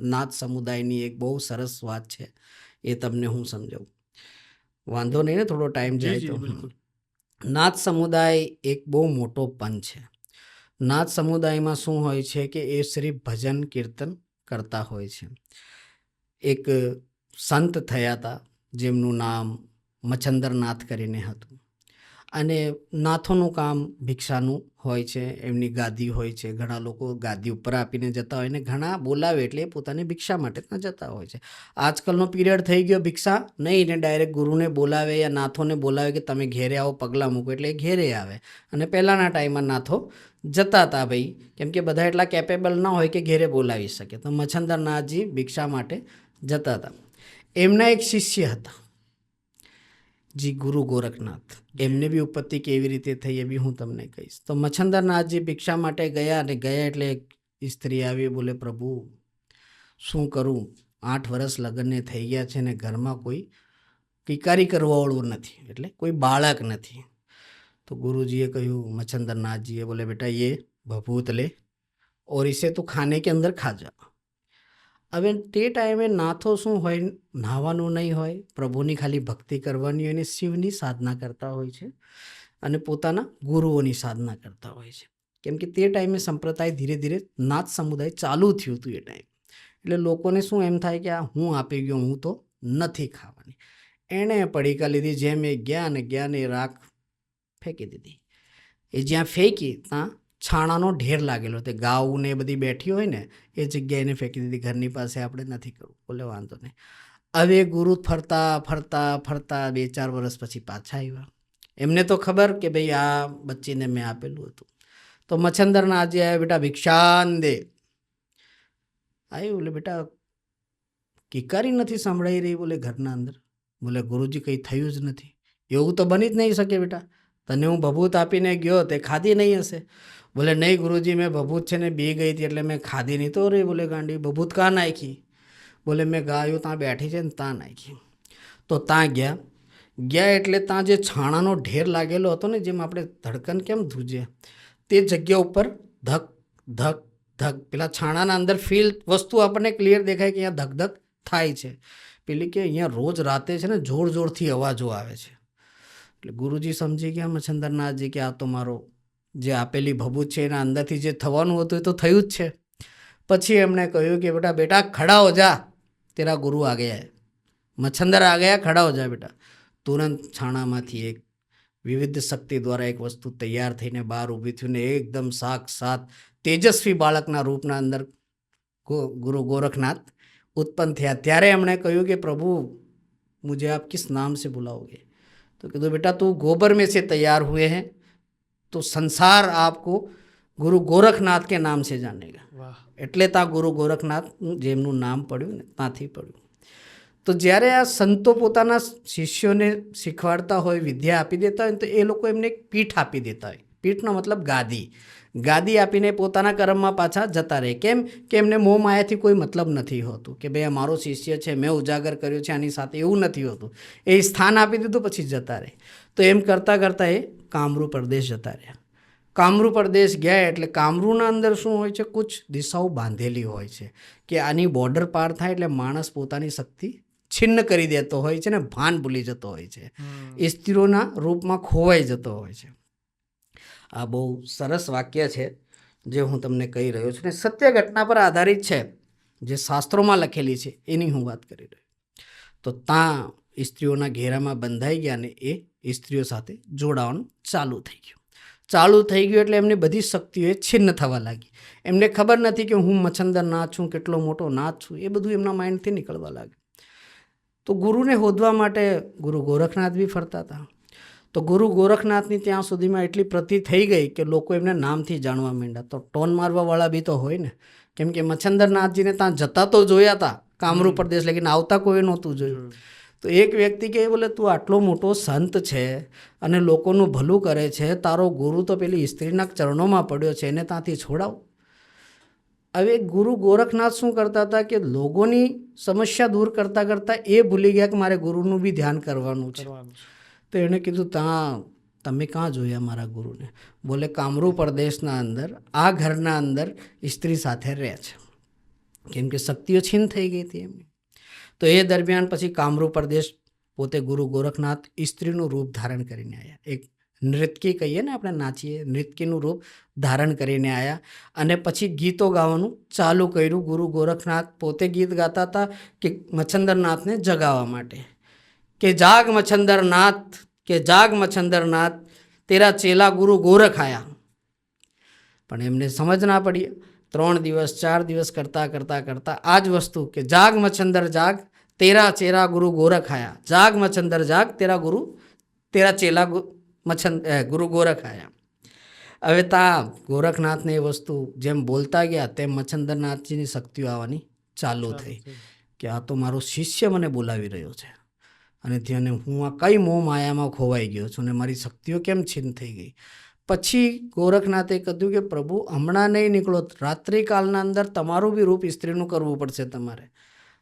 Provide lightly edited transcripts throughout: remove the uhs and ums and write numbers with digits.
નાથ સમુદાયની એક બહુ સરસ વાત છે, એ તમને હું સમજાવું. વાંધો નહીં ને, થોડો ટાઈમ જાય તો. નાથ સમુદાય એક બહુ મોટો પંથ છે. નાથ સમુદાયમાં શું હોય છે કે એ સિર્ફ ભજન કીર્તન કરતા હોય છે. એક સંત થયા હતા જેમનું નામ મચ્છન્દરનાથ કરીને હતું, અને નાથોનું કામ ભિક્ષાનું હોય છે. એમની ગાદી હોય છે, ઘણા લોકો ગાદી ઉપર આપીને જતા હોય ને ઘણા બોલાવે એટલે એ પોતાની ભિક્ષા માટે ત્યાં જતા હોય છે. આજકાલનો પીરિયડ થઈ ગયો ભિક્ષા નહીં ને, ડાયરેક્ટ ગુરુને બોલાવે યા નાથોને બોલાવે કે તમે ઘેરે આવો, પગલાં મૂકો એટલે એ ઘેરે આવે. અને પહેલાંના ટાઈમમાં નાથો જતા હતા ભાઈ, કેમ કે બધા એટલા કેપેબલ ના હોય કે ઘેરે બોલાવી શકે. તો મચ્છન્દરનાથજી ભિક્ષા માટે જતા હતા. એમના એક શિષ્ય હતા જી ગુરુ ગોરખનાથ. એમને બી ઉત્પત્તિ કેવી રીતે થઈ એ બી હું તમને કહીશ. તો મચ્છન્દરનાથજી ભિક્ષા માટે ગયા, અને ગયા એટલે એક સ્ત્રી આવી, બોલે પ્રભુ શું કરું, 8 વર્ષ લગ્નને થઈ ગયા છે ને ઘરમાં કોઈ કિકારી કરવાવાળું નથી, એટલે કોઈ બાળક નથી. તો ગુરુજીએ કહ્યું, મચ્છન્દરનાથજીએ બોલે બેટા ये भभूत ले और इसे तो खाने के अंदर खा जा. હવે તે ટાઈમે નાથો શું હોય, નાહવાનું નહીં હોય, પ્રભુની ખાલી ભક્તિ કરવાની હોય ને શિવની સાધના કરતા હોય છે અને પોતાના ગુરુઓની સાધના કરતા હોય છે. કેમ કે તે ટાઈમે સંપ્રદાય ધીરે ધીરે નાથ સમુદાય ચાલુ થયું હતું એ ટાઈમ. એટલે લોકોને શું એમ થાય કે આ હું આપી ગયો, હું તો નથી ખાવાની. એણે પડીકા લીધી, જેમ એ ગયા ને રાખ ફેંકી દીધી. એ જ્યાં ફેંકી ત્યાં છાણાનો ઢેર લાગેલો, તે ગાઉ ને એ બધી બેઠી હોય ને એ જગ્યાએ એને ફેંકી દીધી. ઘરની પાસે આપણે નથી કરવું. બોલે વાંધો નહીં. હવે ગુરુ ફરતા ફરતા ફરતા 2-4 વર્ષ પછી પાછા આવ્યા. એમને તો ખબર કે ભાઈ આ બચ્ચીને મેં આપેલું હતું. તો મચ્છન્દરનાથજી આવ્યા, બેટા ભિક્ષાન દે. આવ્યું, બોલે બેટા કિકારી નથી સંભળાઈ રહી, બોલે ઘરના અંદર. બોલે ગુરુજી કંઈ થયું જ નથી. એવું તો બની જ નહીં શકે બેટા, તને હું ભભૂત આપીને ગયો તે ખાધી નહીં હશે. બોલે નહીં ગુરુજી, મેં ભભૂત છે ને બી ગઈ હતી એટલે મેં ખાધી નહીં. તો રે બોલે ગાંડી, ભભૂત કાં નાખી? બોલે મેં ગાયું ત્યાં બેઠી છે ને ત્યાં નાખી. તો ત્યાં ગયા એટલે ત્યાં જે છાણાનો ઢેર લાગેલો હતો ને, જેમ આપણે ધડકન કેમ ધ્રુજે, તે જગ્યા ઉપર ધક ધક ધક, પેલા છાણાના અંદર ફીલ વસ્તુ આપણને ક્લિયર દેખાય કે અહીંયા ધક ધક થાય છે. પેલી કે અહીંયા રોજ રાતે છે ને જોર જોરથી અવાજો આવે છે. એટલે ગુરુજી સમજી ગયા મચ્છન્દરનાથજી કે આ તો મારો જે આપેલી ભભૂત છે એના અંદરથી જે થવાનું હતું એ તો થયું જ છે. પછી એમણે કહ્યું કે બેટા ખડા હો જા, તેરા ગુરુ આ ગયા હૈ. મચ્છન્દર આ ગયા, ખડા હો જા બેટા. તુરંત છાણામાંથી એક વિવિધ શક્તિ દ્વારા એક વસ્તુ તૈયાર થઈને બહાર ઊભી થયું ને એકદમ સાક્ષાત તેજસ્વી બાળકના રૂપના અંદર ગુરુ ગોરખનાથ ઉત્પન્ન થયા. ત્યારે એમણે કહ્યું કે પ્રભુ મુझे आप किस नाम से बुलाओगे? तो कहा बेटा तू गोबर में से तैयार हुए हैं तो संसार आपको गुरु गोरखनाथ के नाम से जानेगा. એટલે ત્યાં ગુરુ ગોરખનાથ જેમનું નામ પડ્યું ને ત્યાંથી પડ્યું. તો જ્યારે આ સંતો પોતાના શિષ્યોને શીખવાડતા હોય, વિદ્યા આપી દેતા હોય તો એ લોકો એમને એક પીઠ આપી દેતા હોય. પીઠનો મતલબ ગાદી આપીને પોતાના કર્મમાં પાછા જતા રહે. કેમ કે એમને મોહ માયાથી કોઈ મતલબ નથી હોતું કે ભાઈ આ મારો શિષ્ય છે, મેં ઉજાગર કર્યો છે આની સાથે, એવું નથી હોતું. એ સ્થાન આપી દીધું પછી જતા રહે. તો એમ કરતાં કરતાં એ કામરૂ પ્રદેશ જતા રહ્યા. કામરૂ પ્રદેશ ગયા એટલે કામરૂના અંદર શું હોય છે, કુછ દિશાઓ બાંધેલી હોય છે કે આની બોર્ડર પાર થાય એટલે માણસ પોતાની શક્તિ છિન્ન કરી દેતો હોય છે ને ભાન ભૂલી જતો હોય છે, સ્ત્રીઓના રૂપમાં ખોવાઈ જતો હોય છે. આ બહુ સરસ વાક્ય છે જે હું તમને કહી રહ્યો છું ને સત્ય ઘટના પર આધારિત છે, જે શાસ્ત્રોમાં લખેલી છે એની હું વાત કરી રહ્યો. તો ત્યાં સ્ત્રીઓના ઘેરામાં બંધાઈ ગયા ને એ સ્ત્રીઓ સાથે જોડાવાનું ચાલુ થઈ ગયું એટલે એમની બધી શક્તિઓ છિન્ન થવા લાગી. એમને ખબર નથી કે હું મચ્છન્દરનાથ છું, કેટલો મોટો નાથ છું, એ બધું એમના માઇન્ડથી નીકળવા લાગ્યું. તો ગુરુને શોધવા માટે ગુરુ ગોરખનાથ બી ફરતા હતા. તો ગુરુ ગોરખનાથની ત્યાં સુધીમાં એટલી પ્રતિ થઈ ગઈ કે લોકો એમને નામથી જાણવા માંડ્યા. તો ટોન મારવાવાળા બી તો હોય ને, કેમ કે મચ્છન્દરનાથજીને ત્યાં જતા તો જોયા હતા કામરૂ પ્રદેશ, લેકિન આવતા કોઈ નહોતું જોયું. તો એક વ્યક્તિ કહે બોલે તું આટલો મોટો સંત છે અને લોકોનું ભલું કરે છે, તારો ગુરુ તો પેલી સ્ત્રીના ચરણોમાં પડ્યો છે, એને ત્યાંથી છોડાવ. હવે ગુરુ ગોરખનાથ શું કરતા હતા કે લોકોની સમસ્યા દૂર કરતાં કરતાં એ ભૂલી ગયા કે મારે ગુરુનું બી ધ્યાન કરવાનું છે. તો એણે કીધું તમે કાં જોયા મારા ગુરુને? બોલે કામરૂ પ્રદેશના અંદર આ ઘરના અંદર સ્ત્રી સાથે રહે છે. કેમ કે શક્તિઓ છીન થઈ ગઈ હતી એમની. તો એ દરમિયાન પછી કામરૂ પ્રદેશ પોતે ગુરુ ગોરખનાથ સ્ત્રીનું રૂપ ધારણ કરીને આવ્યા. એક નૃત્યકી કહીએ ને આપણે નાચીએ, નૃત્યનું રૂપ ધારણ કરીને આવ્યા અને પછી ગીતો ગાવાનું ચાલુ કર્યું. ગુરુ ગોરખનાથ પોતે ગીત ગાતા હતા કે મચ્છંદરનાથને જગાવવા માટે, કે જાગ મચ્છંદરનાથ, કે જાગ મચ્છંદરનાથ, તેરા ચેલા ગુરુ ગોરખ આયા. પણ એમને સમજ ના પડી. 3 દિવસ 4 દિવસ કરતાં કરતાં કરતાં આ જ વસ્તુ કે જાગ મચ્છંદર જાગ, તેરા ચેલા ગુરુ ગોરખ આયા, જાગ મચ્છંદર જાગ, તેરા ચેલા ગુરુ ગોરખ આયા. હવે ગોરખનાથને એ વસ્તુ જેમ બોલતા ગયા તેમ મચ્છંદરનાથજીની શક્તિઓ આવવાની ચાલુ થઈ કે આ તો મારો શિષ્ય મને બોલાવી રહ્યો છે અને ત્યાં હું આ કઈ મોહ માયામાં ખોવાઈ ગયો છું અને મારી શક્તિઓ કેમ છીન થઈ ગઈ. પછી ગોરખનાથે કહ્યું કે પ્રભુ હમણાં નહીં નીકળો, રાત્રિકાલના અંદર તમારું બી રૂપ સ્ત્રીનું કરવું પડશે તમારે.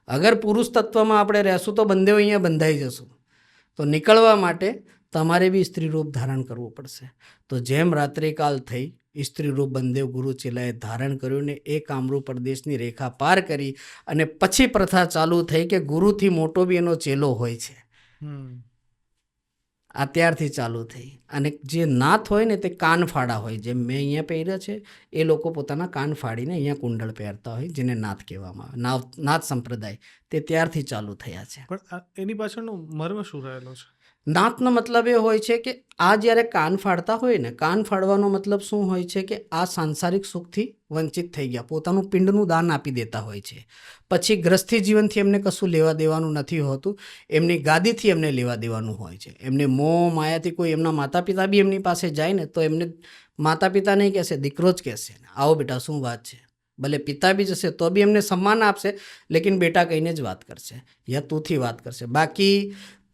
અગર પુરુષ તત્વમાં આપણે રહેશું તો બંદેવ અહીંયા બંધાઈ જશું. તો નીકળવા માટે તમારે બી સ્ત્રી રૂપ ધારણ કરવું પડશે. તો જેમ રાત્રિકાલ થઈ, સ્ત્રી રૂપ બંદેવ ગુરુ ચેલાએ ધારણ કર્યું ને એ કામરૂ પ્રદેશની રેખા પાર કરી અને પછી પ્રથા ચાલુ થઈ કે ગુરુથી મોટો બી એનો ચેલો હોય છે. આ ત્યારથી ચાલુ થઈ. અને જે નાથ હોય ને તે કાન ફાડા હોય, જેમ મેં અહીંયા પહેર્યા છે એ લોકો પોતાના કાન ફાડીને અહીંયા કુંડળ પહેરતા હોય, જેને નાથ કહેવામાં આવે. નાથ સંપ્રદાય તે ત્યારથી ચાલુ થયા છે. પણ એની પાછળનો મર્મ શું રહેલો છે? નાથનો મતલબ એ હોય છે કે આ જ્યારે કાન ફાડતા હોય ને, કાન ફાડવાનો મતલબ શું હોય છે કે આ સાંસારિક સુખથી વંચિત થઈ ગયા, પોતાનું પિંડનું દાન આપી દેતા હોય છે. પછી ગ્રસ્થી જીવનથી એમને કશું લેવા દેવાનું નથી હોતું, એમની ગાદીથી એમને લેવા દેવાનું હોય છે. એમને મોહ માયાથી કોઈ એમના માતા પિતા બી એમની પાસે જાય ને તો એમને માતા પિતા નહીં કહેશે, દીકરો જ કહેશે, આવો બેટા શું વાત છે. ભલે પિતા બી જશે તો બી એમને સન્માન આપશે, લેકિન બેટા કહીને જ વાત કરશે યા તુંથી વાત કરશે. બાકી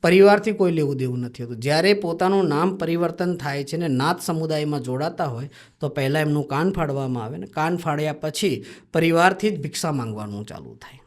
પરિવારથી કોઈ લેવું દેવું નથી હોતું. જ્યારે પોતાનું નામ પરિવર્તન થાય છે ને નાથ સમુદાયમાં જોડાતા હોય તો પહેલાં એમનું કાન ફાડવામાં આવે ને કાન ફાડ્યા પછી પરિવારથી જ ભિક્ષા માંગવાનું ચાલુ થાય.